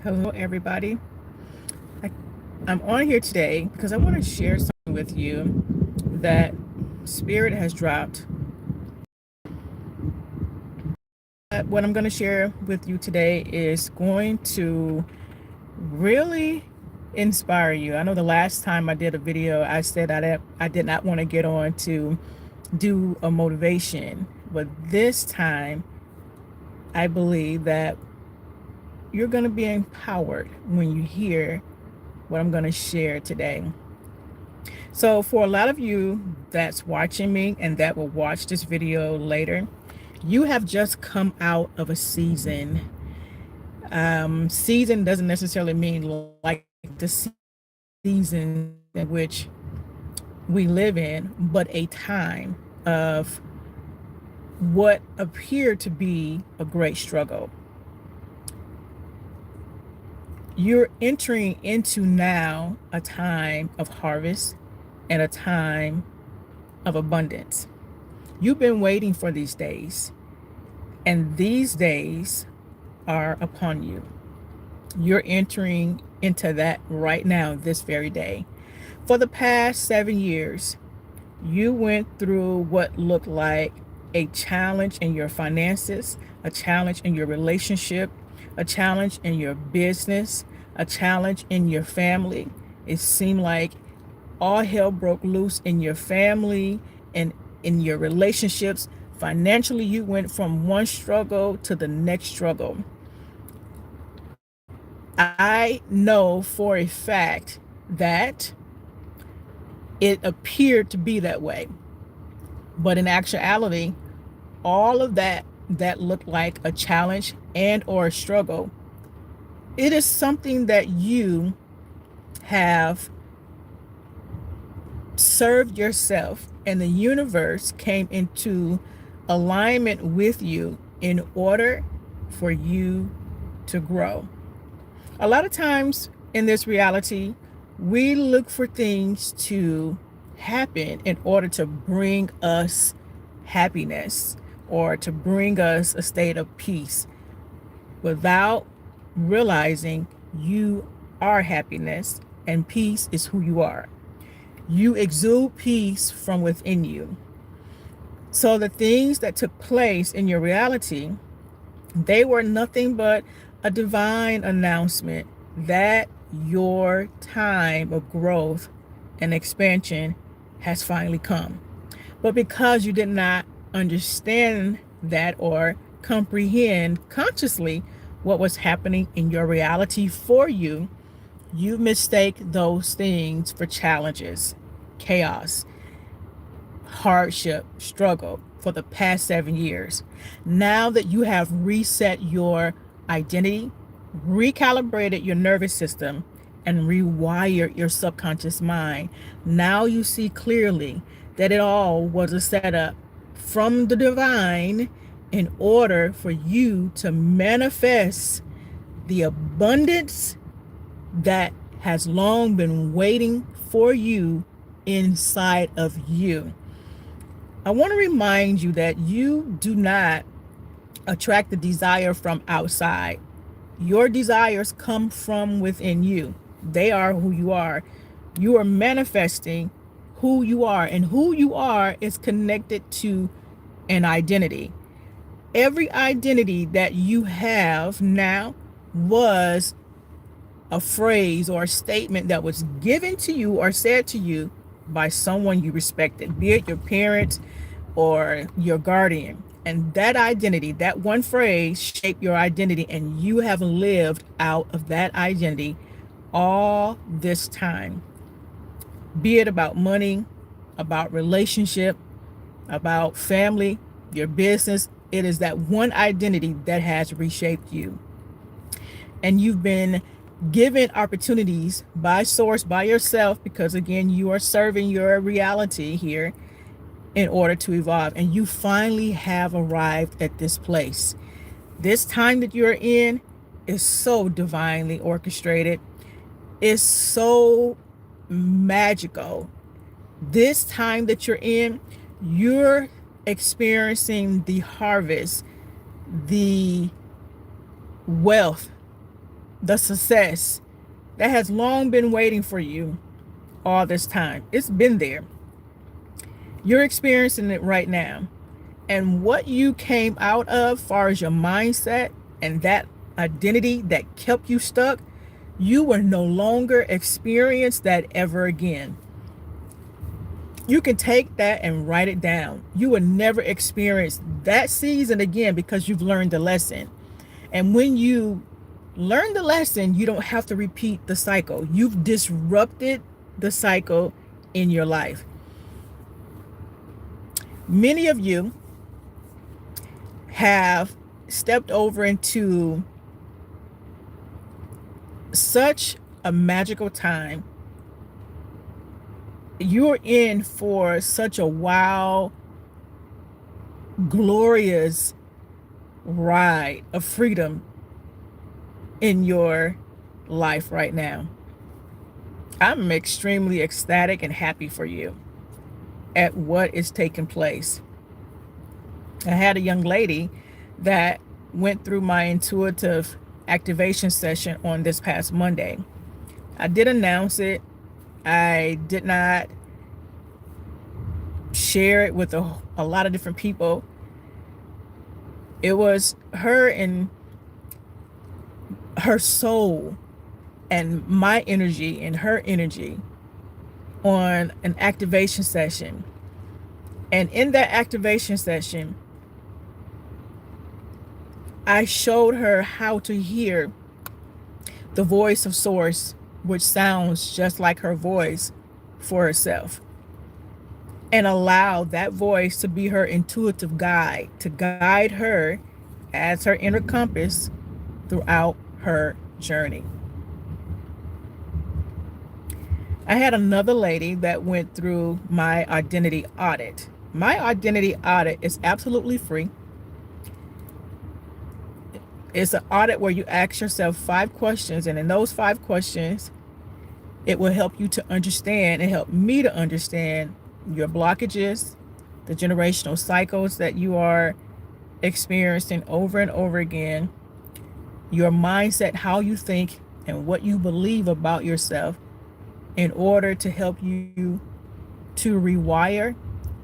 Hello, everybody. I, I'm on here today because I want to share something with you that Spirit has dropped. What I'm going to share with you today is going to really inspire you. I know the last time I did a video, I said I did not want to get on to do a motivation, but this time I believe that you're going to be empowered when you hear what I'm going to share today. So for a lot of you that's watching me and that will watch this video later, you have just come out of a season. Season doesn't necessarily mean like the season in which we live in, but a time of what appeared to be a great struggle. You're entering into now a time of harvest and a time of abundance. You've been waiting for these days, and these days are upon you. You're entering into that right now, this very day. For the past 7 years, you went through what looked like a challenge in your finances, a challenge in your relationship, a challenge in your business, a challenge in your family. It seemed like all hell broke loose in your family and in your relationships. Financially, you went from one struggle to the next struggle. I know for a fact that it appeared to be that way. But in actuality, all of that looked like a challenge and or a struggle, it is something that you have served yourself, and the universe came into alignment with you in order for you to grow. A lot of times in this reality, we look for things to happen in order to bring us happiness or to bring us a state of peace without realizing you are happiness and peace is who you are. You exude peace from within you. So the things that took place in your reality, they were nothing but a divine announcement that your time of growth and expansion has finally come. But because you did not understand that or comprehend consciously what was happening in your reality for you, you mistake those things for challenges, chaos, hardship, struggle for the past 7 years. Now that you have reset your identity, recalibrated your nervous system, and rewired your subconscious mind, now you see clearly that it all was a setup from the divine in order for you to manifest the abundance that has long been waiting for you inside of you. I want to remind you that you do not attract the desire from outside. Your desires come from within you. They are who you are. You are manifesting who you are, and who you are is connected to an identity. Every identity that you have now was a phrase or a statement that was given to you or said to you by someone you respected, be it your parents or your guardian. And that identity, that one phrase shaped your identity, and you have lived out of that identity all this time. Be it about money, about relationship, about family, your business, it is that one identity that has reshaped you. And you've been given opportunities by source, by yourself, because again, you are serving your reality here in order to evolve. And you finally have arrived at this place. This time that you're in is so divinely orchestrated. It's so magical. This time that you're in, you're experiencing the harvest, the wealth, the success that has long been waiting for you all this time. It's been there. You're experiencing it right now. And what you came out of, far as your mindset and that identity that kept you stuck, you will no longer experience that ever again. You can take that and write it down. You will never experience that season again because you've learned the lesson. And when you learn the lesson, you don't have to repeat the cycle. You've disrupted the cycle in your life. Many of you have stepped over into such a magical time. You're in for such a wow, glorious ride of freedom in your life right now. I'm extremely ecstatic and happy for you at what is taking place. I had a young lady that went through my intuitive activation session on this past Monday. I did announce it. I did not share it with a lot of different people. It was her and her soul and my energy and her energy on an activation session. And in that activation session, I showed her how to hear the voice of Source, which sounds just like her voice, for herself, and allow that voice to be her intuitive guide, to guide her as her inner compass throughout her journey. I had another lady that went through my identity audit. My identity audit is absolutely free. It's an audit where you ask yourself 5 questions, and in those 5 questions, it will help you to understand and help me to understand your blockages, the generational cycles that you are experiencing over and over again, your mindset, how you think, and what you believe about yourself, in order to help you to rewire,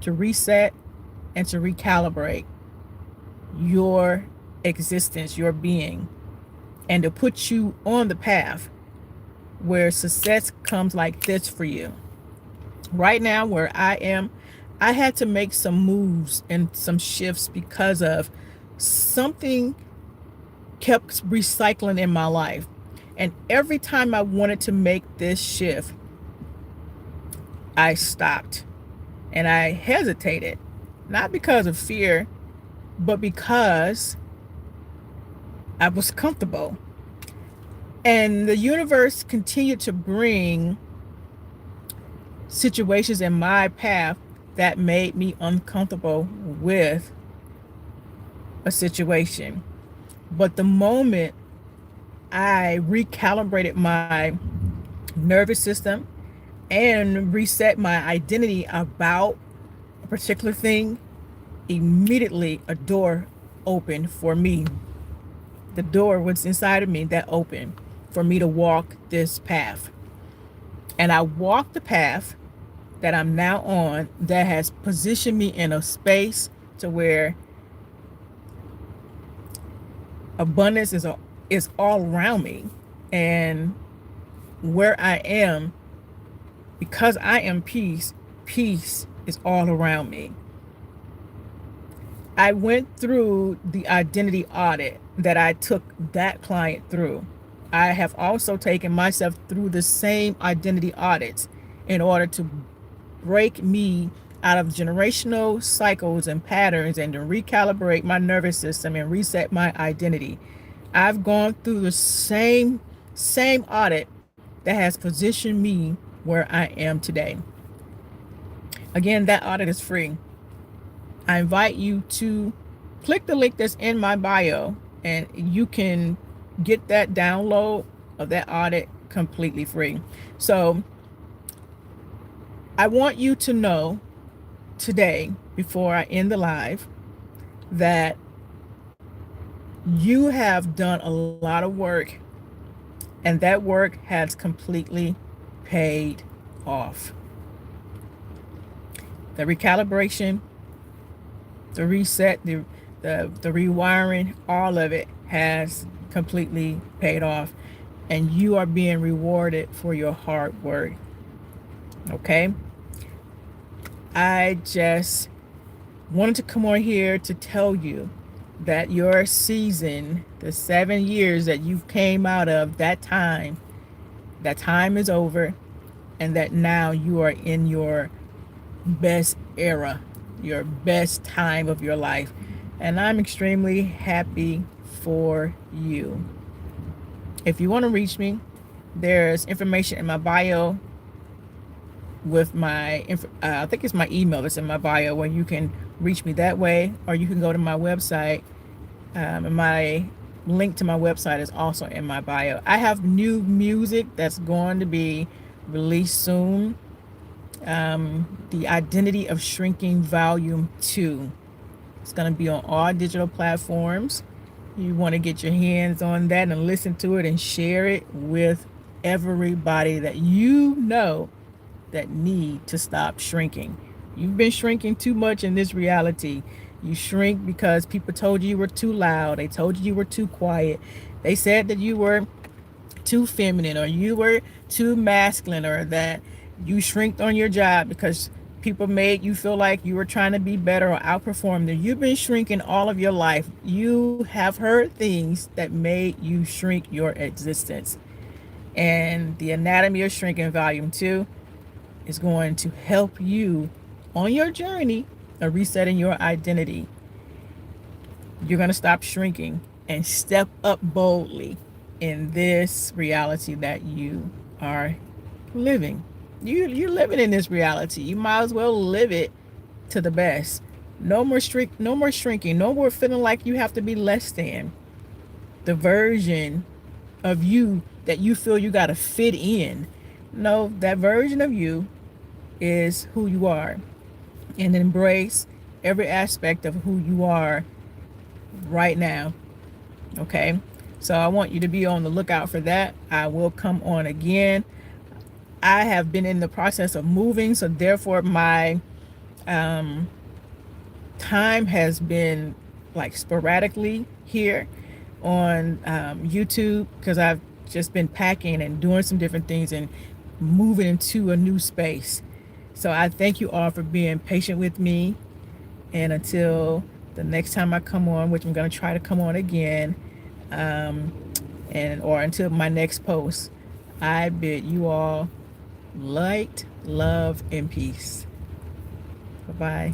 to reset, and to recalibrate your existence, your being, and to put you on the path where success comes like this for you. Right now, where I am, I had to make some moves and some shifts because of something kept recycling in my life. And every time I wanted to make this shift, I stopped and I hesitated, not because of fear, but because I was comfortable. And the universe continued to bring situations in my path that made me uncomfortable with a situation. But the moment I recalibrated my nervous system and reset my identity about a particular thing, immediately a door opened for me. The door was inside of me that opened for me to walk this path. And I walked the path that I'm now on, that has positioned me in a space to where abundance is all around me. And where I am, because I am peace, peace is all around me. I went through the identity audit that I took that client through. I have also taken myself through the same identity audits in order to break me out of generational cycles and patterns, and to recalibrate my nervous system and reset my identity. I've gone through the same audit that has positioned me where I am today. Again, that audit is free. I invite you to click the link that's in my bio, and you can get that download of that audit completely free. So I want you to know today, before I end the live, that you have done a lot of work And that work has completely paid off. The recalibration, the reset, the rewiring, all of it has completely paid off. And you are being rewarded for your hard work. Okay? I just wanted to come on here to tell you that your season, the 7 years that you came out of, that time is over, and that now you are in your best era, your best time of your life. And I'm extremely happy for you. If you want to reach me, there's information in my bio with my, I think it's my email that's in my bio, where you can reach me that way, or you can go to my website. And my link to my website is also in my bio. I have new music that's going to be released soon. The Identity of Shrinking Volume 2. It's going to be on all digital platforms. You want to get your hands on that and listen to it and share it with everybody that you know that need to stop shrinking. You've been shrinking too much in this reality. You shrink because people told you were too loud. They told you were too quiet. They said that you were too feminine, or you were too masculine, or that you shrinked on your job because people made you feel like you were trying to be better or outperform them. You've been shrinking all of your life. You have heard things that made you shrink your existence. And the Anatomy of Shrinking Volume 2 is going to help you on your journey of resetting your identity. You're going to stop shrinking and step up boldly in this reality that you are living. You're living in this reality. You might as well live it to the best. No more shrinking. No more feeling like you have to be less than the version of you that you feel you got to fit in. No, that version of you is who you are, and embrace every aspect of who you are right now. Okay? So I want you to be on the lookout for that. I will come on again. I have been in the process of moving, so therefore my time has been like sporadically here on YouTube, because I've just been packing and doing some different things and moving into a new space. So I thank you all for being patient with me, and until the next time I come on, which I'm going to try to come on again, or until my next post, I bid you all light, love, and peace. Bye-bye.